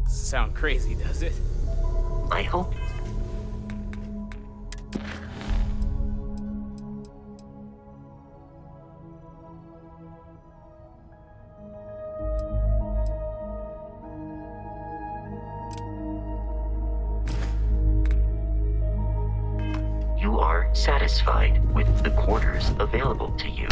Sound crazy, does it? I hope. You are satisfied with the quarters available to you.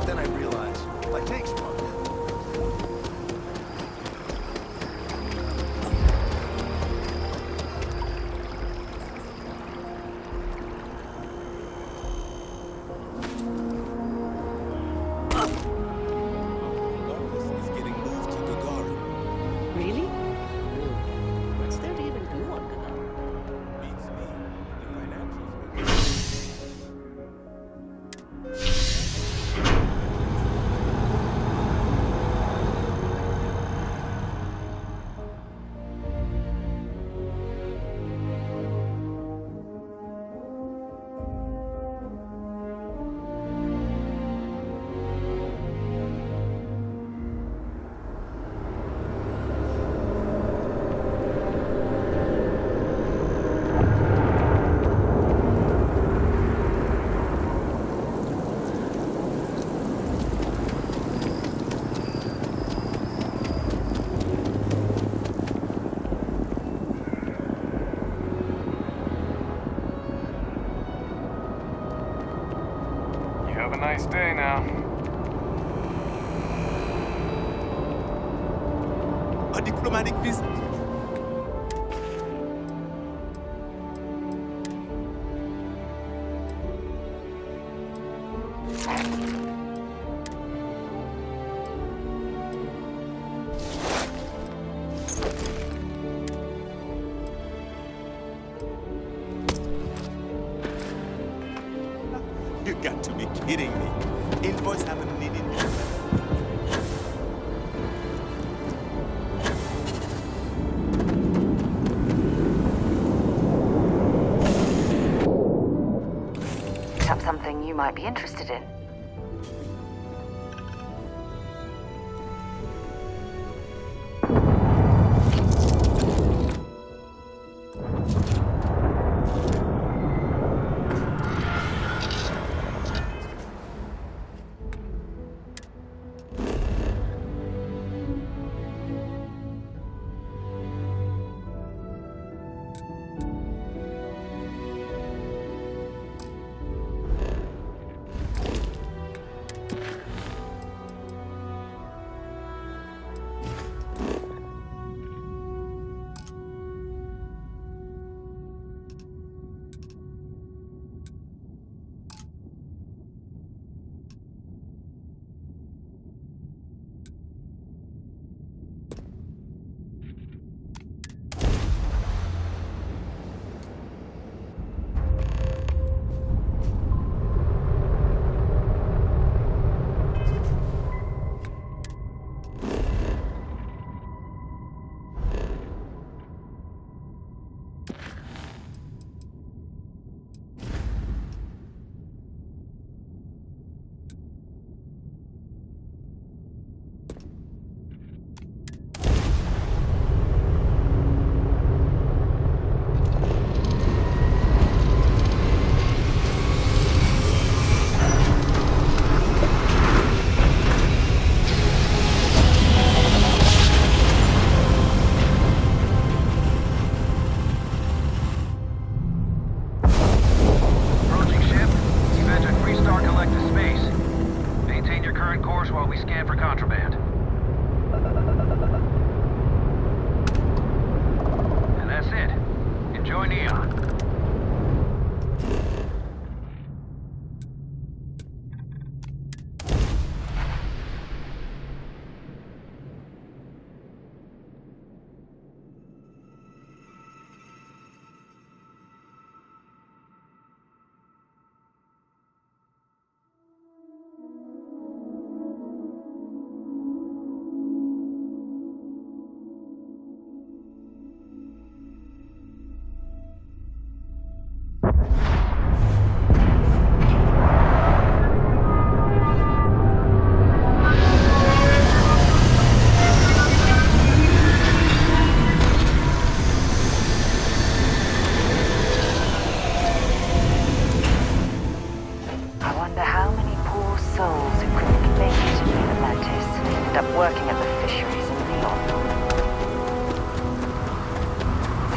Then I realized, like, thanks, Mom. Really? What's there to even do on Gadara? You have a nice day now. A diplomatic visit. You got to be kidding me. Invoice haven't needed. Picked up something you might be interested in.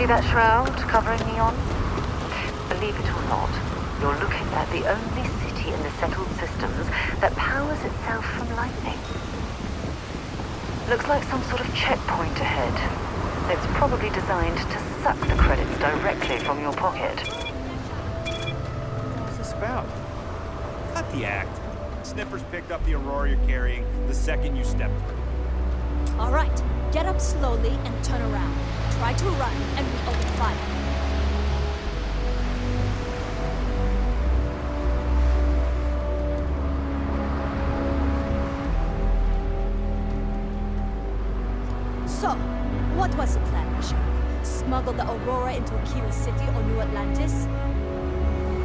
that shroud covering Neon? Believe it or not, you're looking at the only city in the settled systems that powers itself from lightning. Looks like some sort of checkpoint ahead. It's probably designed to suck the credits directly from your pocket. What's this about? Cut the act. Snippers picked up the Aurora you're carrying the second you stepped through. All right, get up slowly and turn around. Try to run, and we open fire. So, what was the plan, Michelle? Smuggle the Aurora into Aquila City or New Atlantis?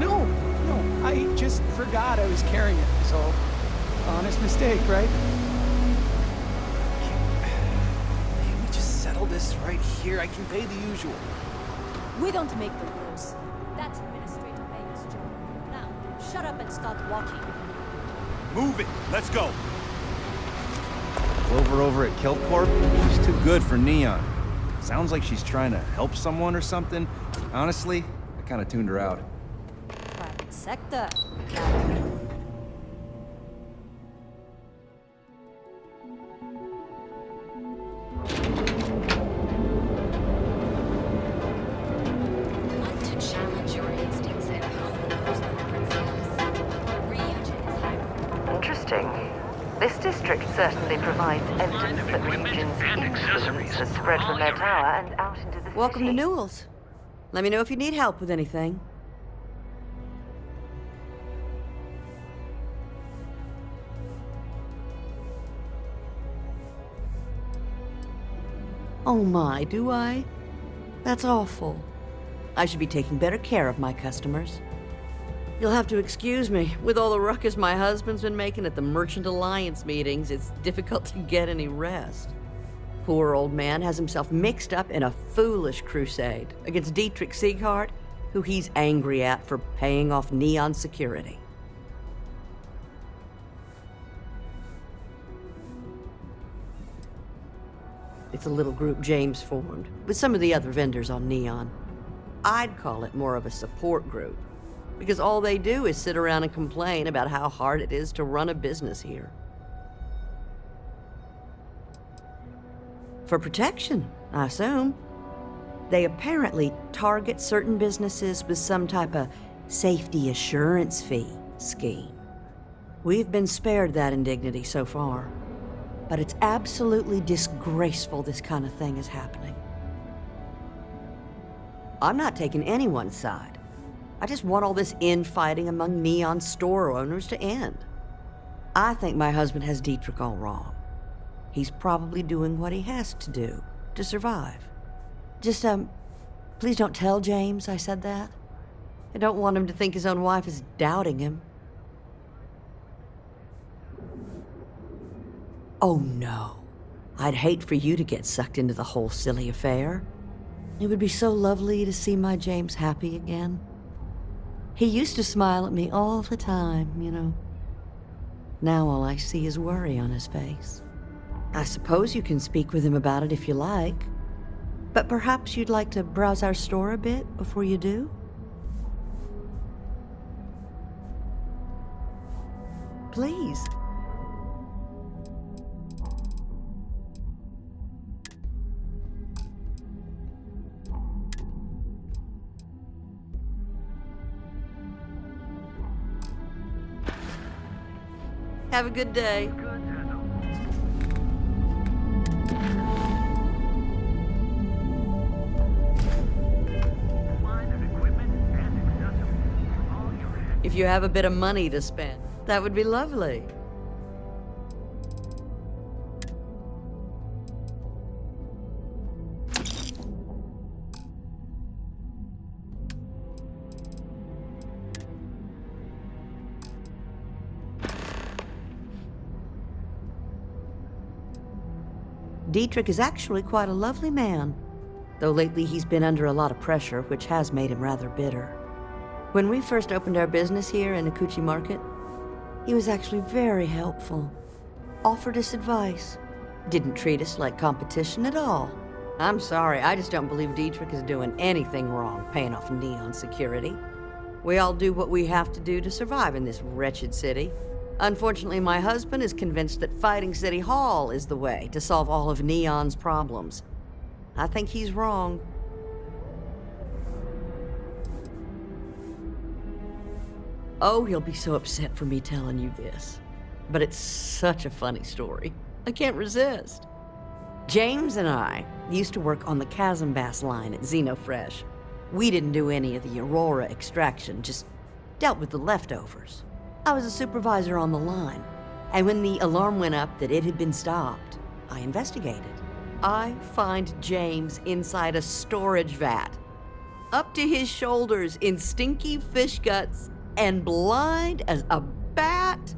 No, I just forgot I was carrying it, so honest mistake, right? Can we just settle this right here? I can pay the usual. We don't make the rules. That's Administrator Vegas' job. Now, shut up and start walking. Move it. Let's go. Clover over at Kelpcorp? She's too good for Neon. Sounds like she's trying to help someone or something. Honestly, I kind of tuned her out. Private sector. Want to challenge your instincts and hone those corporate skills? Reunion is hiring. Interesting. This district certainly provides evidence that Legion's influence has spread from their tower and out into the Welcome to city. Newell's. Let me know if you need help with anything. Oh my, do I? That's awful. I should be taking better care of my customers. You'll have to excuse me. With all the ruckus my husband's been making at the Merchant Alliance meetings, it's difficult to get any rest. Poor old man has himself mixed up in a foolish crusade against Dietrich Sieghart, who he's angry at for paying off Neon security. It's a little group James formed, with some of the other vendors on Neon. I'd call it more of a support group, because all they do is sit around and complain about how hard it is to run a business here. For protection, I assume. They apparently target certain businesses with some type of safety assurance fee scheme. We've been spared that indignity so far, but it's absolutely disgraceful this kind of thing is happening. I'm not taking anyone's side. I just want all this infighting among Neon store owners to end. I think my husband has Dietrich all wrong. He's probably doing what he has to do to survive. Just, please don't tell James I said that. I don't want him to think his own wife is doubting him. Oh no. I'd hate for you to get sucked into the whole silly affair. It would be so lovely to see my James happy again. He used to smile at me all the time, you know. Now all I see is worry on his face. I suppose you can speak with him about it if you like, but perhaps you'd like to browse our store a bit before you do? Please. Have a good day. If you have a bit of money to spend, that would be lovely. Dietrich is actually quite a lovely man, though lately he's been under a lot of pressure, which has made him rather bitter. When we first opened our business here in Akuchi Market, he was actually very helpful. Offered us advice. Didn't treat us like competition at all. I'm sorry, I just don't believe Dietrich is doing anything wrong paying off Neon security. We all do what we have to do to survive in this wretched city. Unfortunately, my husband is convinced that fighting City Hall is the way to solve all of Neon's problems. I think he's wrong. Oh, he'll be so upset for me telling you this. But it's such a funny story. I can't resist. James and I used to work on the Chasm Bass line at Xenofresh. We didn't do any of the Aurora extraction, just dealt with the leftovers. I was a supervisor on the line, and when the alarm went up that it had been stopped, I investigated. I find James inside a storage vat, up to his shoulders in stinky fish guts and blind as a bat.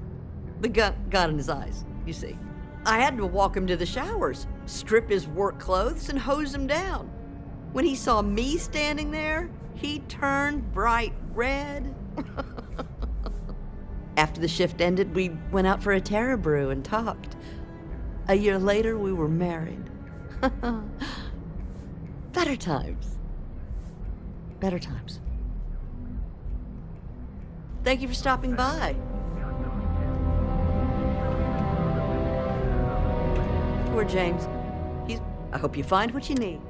The gut got in his eyes, you see. I had to walk him to the showers, strip his work clothes, and hose him down. When he saw me standing there, he turned bright red. After the shift ended, we went out for a Terra Brew and talked. A year later, we were married. Better times. Better times. Thank you for stopping by. Poor James. I hope you find what you need.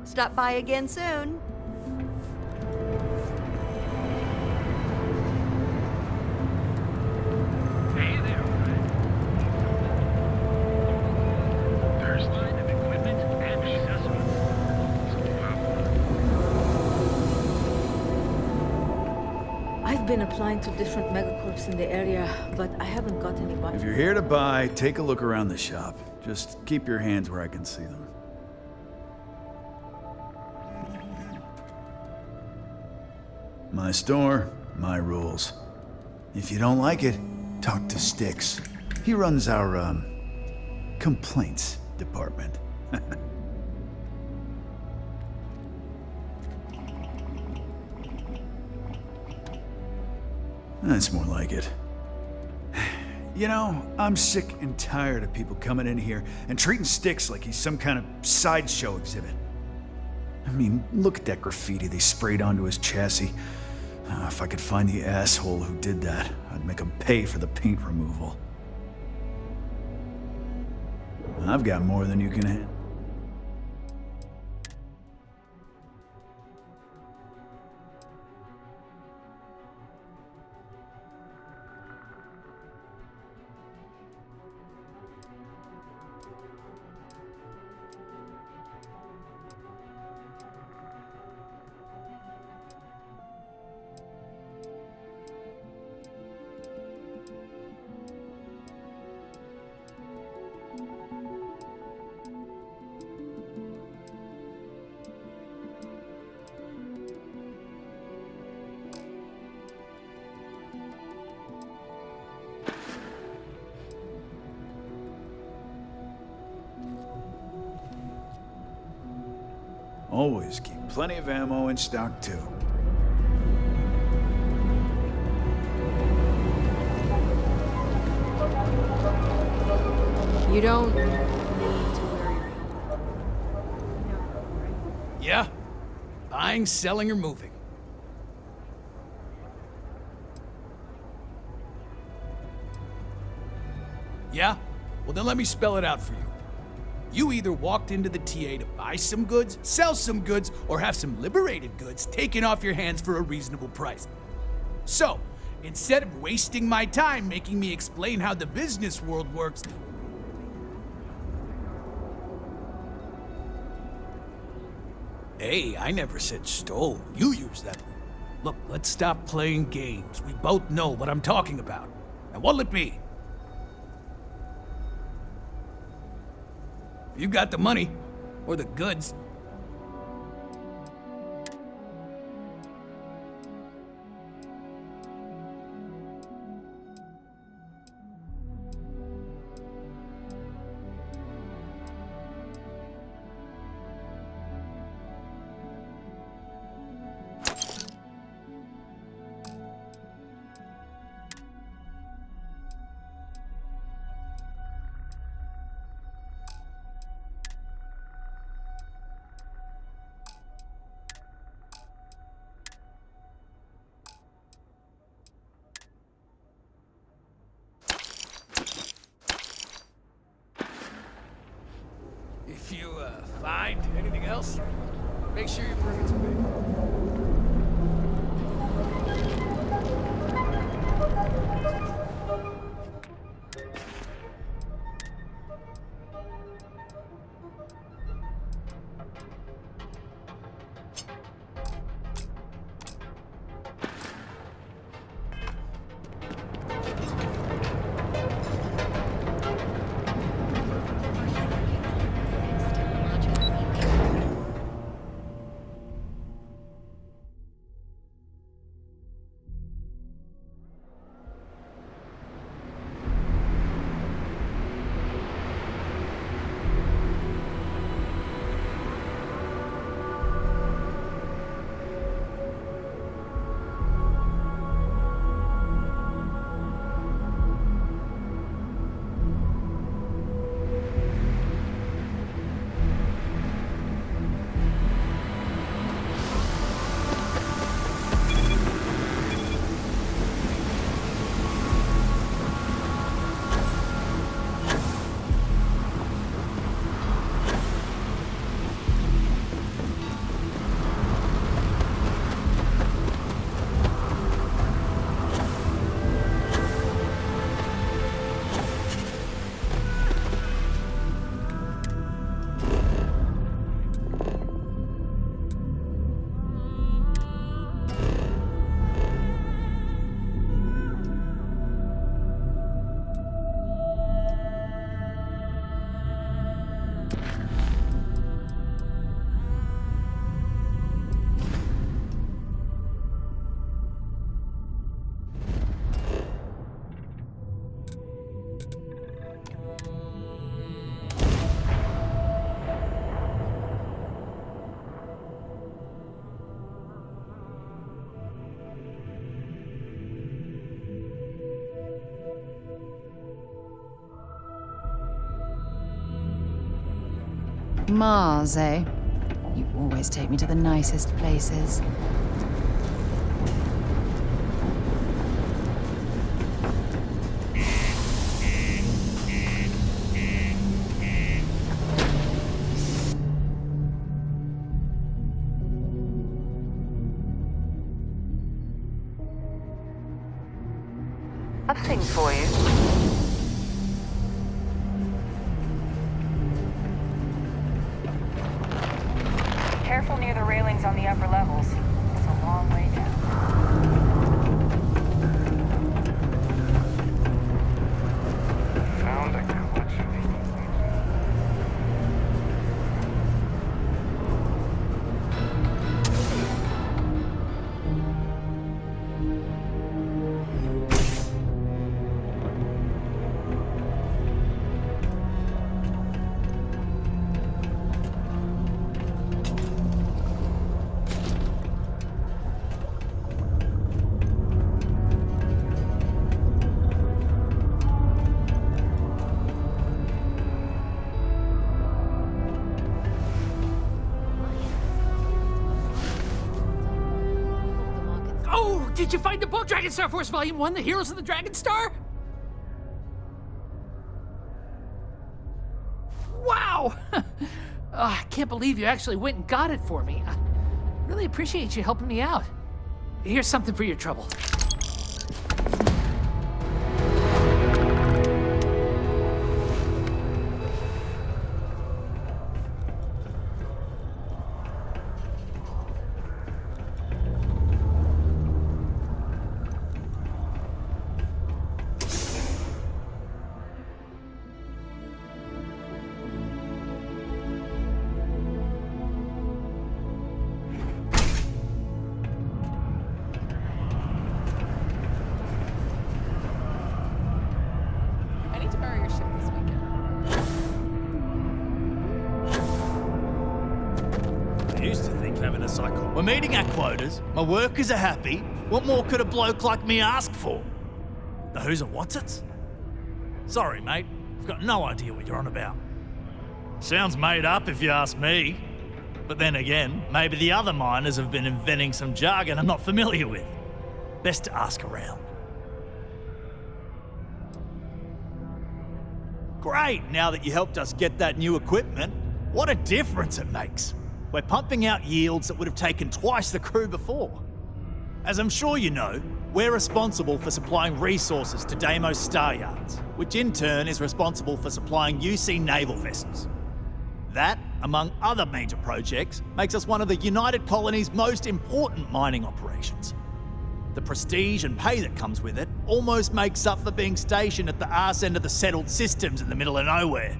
Stop by again soon. Hey there, friend. First line of equipment and accessories. I've been applying to different megacorps in the area, but I haven't got any bites. If you're here to buy, take a look around the shop. Just keep your hands where I can see them. My store, my rules. If you don't like it, talk to Styx. He runs our, complaints department. That's more like it. You know, I'm sick and tired of people coming in here and treating Styx like he's some kind of sideshow exhibit. I mean, look at that graffiti they sprayed onto his chassis. If I could find the asshole who did that, I'd make him pay for the paint removal. I've got more than you can handle. Always keep plenty of ammo in stock, too. You don't need to worry. Yeah? Buying, selling, or moving? Yeah? Well, then let me spell it out for you. You either walked into the TA to buy some goods, sell some goods, or have some liberated goods taken off your hands for a reasonable price. So, instead of wasting my time making me explain how the business world works, hey, I never said stole. You used that word. Look, let's stop playing games. We both know what I'm talking about. Now, what'll it be? You got the money, or the goods. If you find anything else, make sure you bring it to me. Mars, eh? You always take me to the nicest places. I've things for you. Careful near the railings on the upper levels. It's a long way down. Found a clutch of these. Did you find the book, Dragon Star Force Volume 1, The Heroes of the Dragon Star? Wow! I can't believe you actually went and got it for me. I really appreciate you helping me out. Here's something for your trouble. I need to borrow your ship this weekend. I used to think having a cycle. We're meeting our quotas, my workers are happy. What more could a bloke like me ask for? The who's and what's it's? Sorry, mate. I've got no idea what you're on about. Sounds made up if you ask me. But then again, maybe the other miners have been inventing some jargon I'm not familiar with. Best to ask around. Great, now that you helped us get that new equipment, what a difference it makes. We're pumping out yields that would have taken twice the crew before. As I'm sure you know, we're responsible for supplying resources to Deimos Star Yards, which in turn is responsible for supplying UC naval vessels. That, among other major projects, makes us one of the United Colony's most important mining operations. The prestige and pay that comes with it almost makes up for being stationed at the arse end of the settled systems in the middle of nowhere.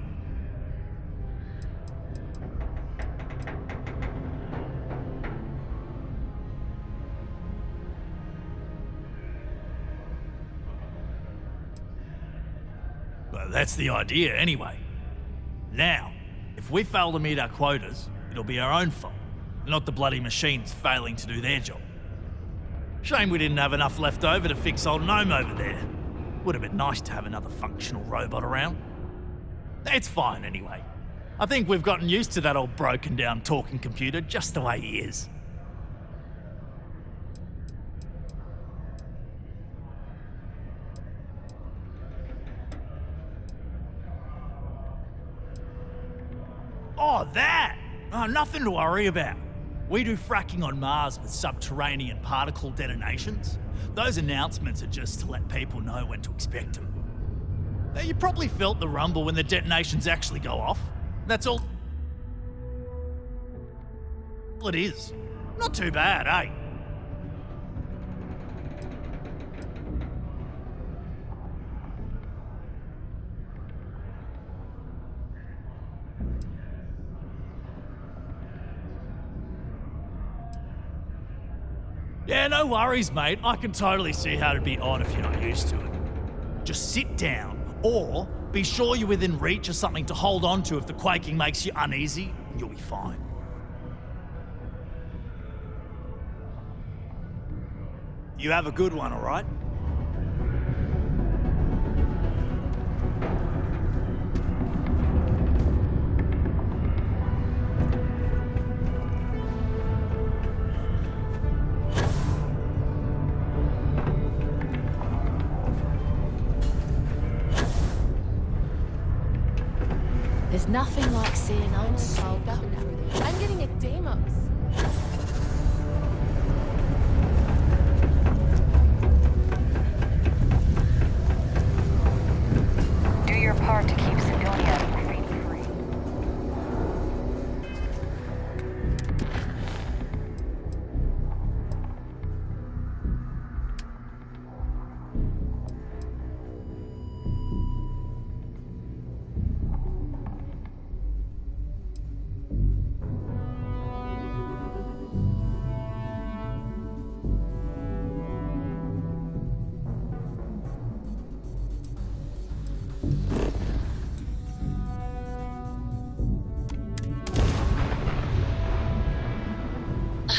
Well, that's the idea anyway. Now, if we fail to meet our quotas, it'll be our own fault, not the bloody machines failing to do their job. Shame we didn't have enough left over to fix old Gnome over there. Would have been nice to have another functional robot around. It's fine anyway. I think we've gotten used to that old broken down talking computer just the way he is. Oh, that! Oh, nothing to worry about. We do fracking on Mars with subterranean particle detonations. Those announcements are just to let people know when to expect them. Now, you probably felt the rumble when the detonations actually go off. That's all it is. Not too bad, eh? Yeah, no worries, mate. I can totally see how it'd be odd if you're not used to it. Just sit down, or be sure you're within reach of something to hold on to if the quaking makes you uneasy, and you'll be fine. You have a good one, all right? There's nothing like seeing old soul come through. I'm getting a Deimos. Do your part to keep Sidonia remaining free.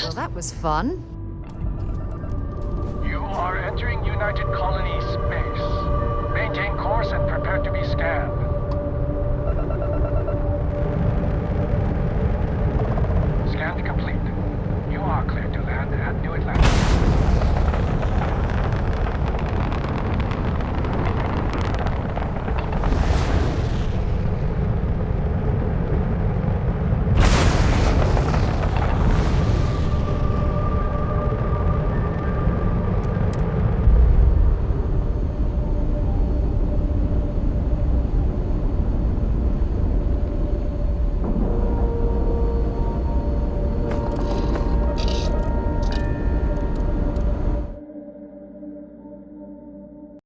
Well, that was fun. You are entering United Colony space. Maintain course and prepare to be scanned.